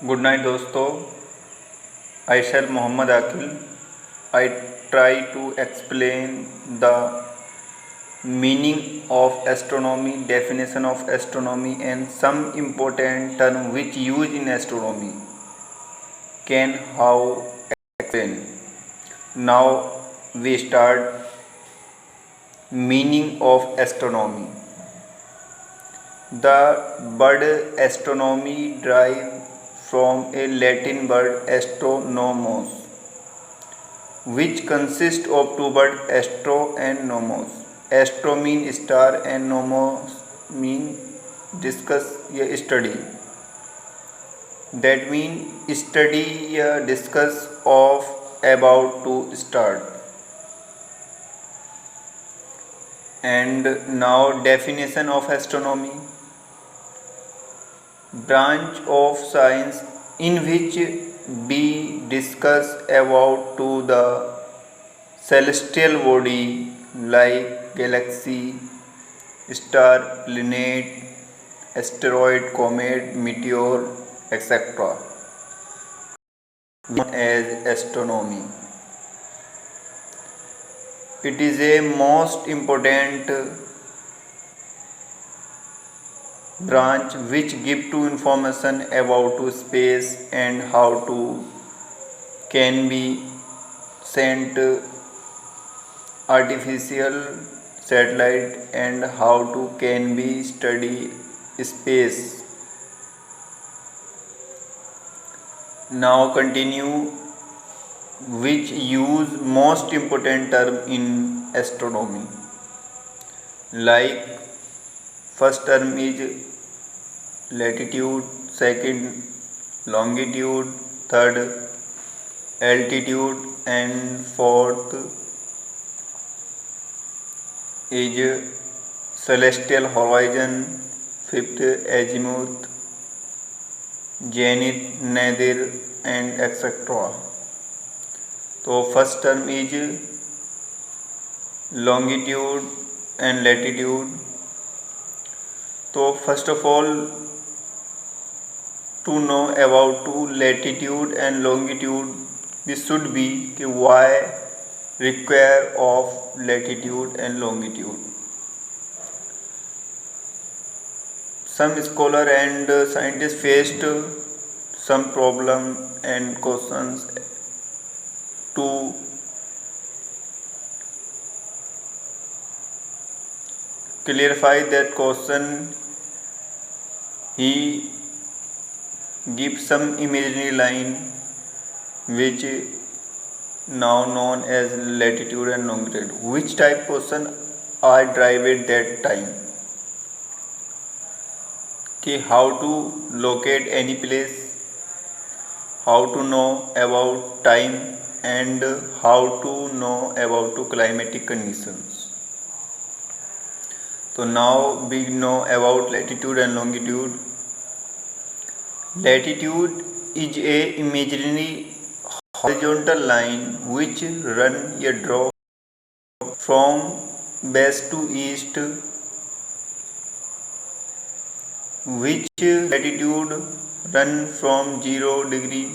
Good night दोस्तों। I self Mohammad Aqil. I try to explain the meaning of astronomy, definition of astronomy, and some important term which used in astronomy. Can how explain? Now we start meaning of astronomy. The word astronomy derived from a Latin word astronomos, which consists of two words astro and nomos. Astro mean star and nomos mean discuss या study. That mean study या discuss of about to start. And now definition of astronomy: branch of science in which we discuss about to the celestial body like galaxy, star, planet, asteroid, comet, meteor, etc. known as astronomy. It is a most important branch which give to information about to space and how to can be sent artificial satellite and how to can be study space. Now continue which use most important term in astronomy. Like first term is latitude, second longitude, third altitude, and fourth is celestial horizon, fifth azimuth, zenith, nadir, and etc. तो first term is longitude and latitude. तो first of all to know about to latitude and longitude this should be कि why require of latitude and longitude. some scholar and scientists faced some problem and questions to clarify that question. He gives some imaginary line which now known as latitude and longitude. Which type question are derived that time? कि how to locate any place, how to know about time, and how to know about to climatic conditions. So now we know about latitude and longitude. Latitude is a imaginary horizontal line which run a draw from west to east, which latitude run from 0 degree,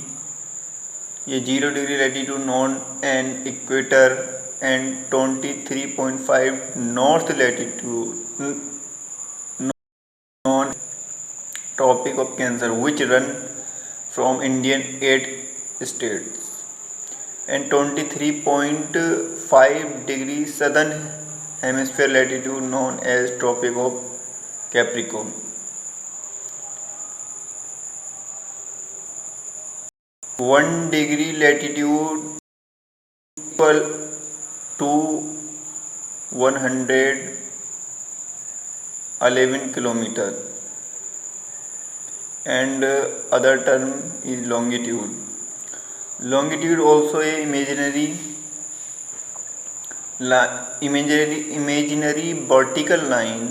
ये 0 degree latitude known and equator, and 23.5 north latitude known tropic of Cancer, which run from Indian 8 states, and 23.5 degree southern hemisphere latitude known as tropic of Capricorn. 1 degree latitude equal to 111 kilometer, and other term is longitude. Longitude also a imaginary vertical line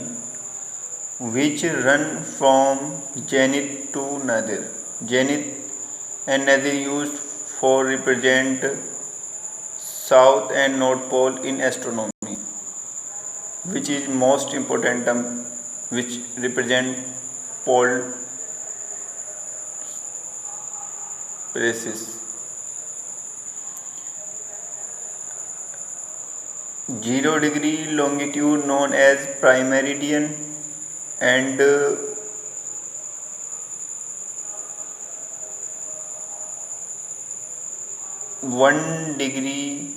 which run from zenith to nadir. Zenith and nadir used for represent south and north pole in astronomy, which is most important term which represent pole places. 0 degree longitude known as primeridian, and 1 degree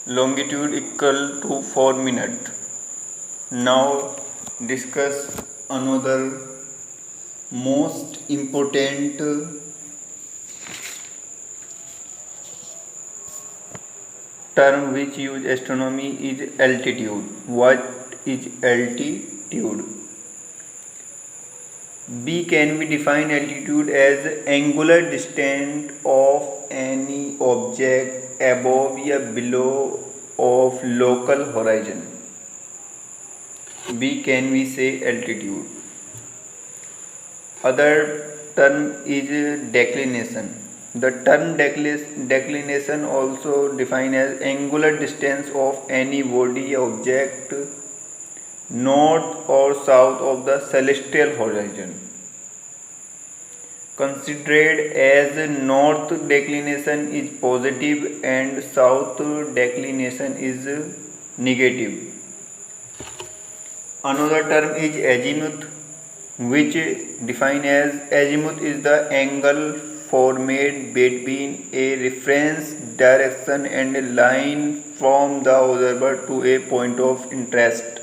longitude equal to 4 minutes. Now discuss another most important term which use astronomy is altitude. What is altitude? B can be defined altitude as angular distance of any object above or below of local horizon. B can we say altitude. Other term is declination. The term declination also defined as angular distance of any body object north or south of the celestial horizon. Considered as north declination is positive and south declination is negative. Another term is azimuth, which defined as azimuth is the angle formed between a reference direction and a line from the observer to a point of interest.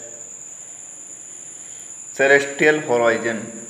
Celestial horizon.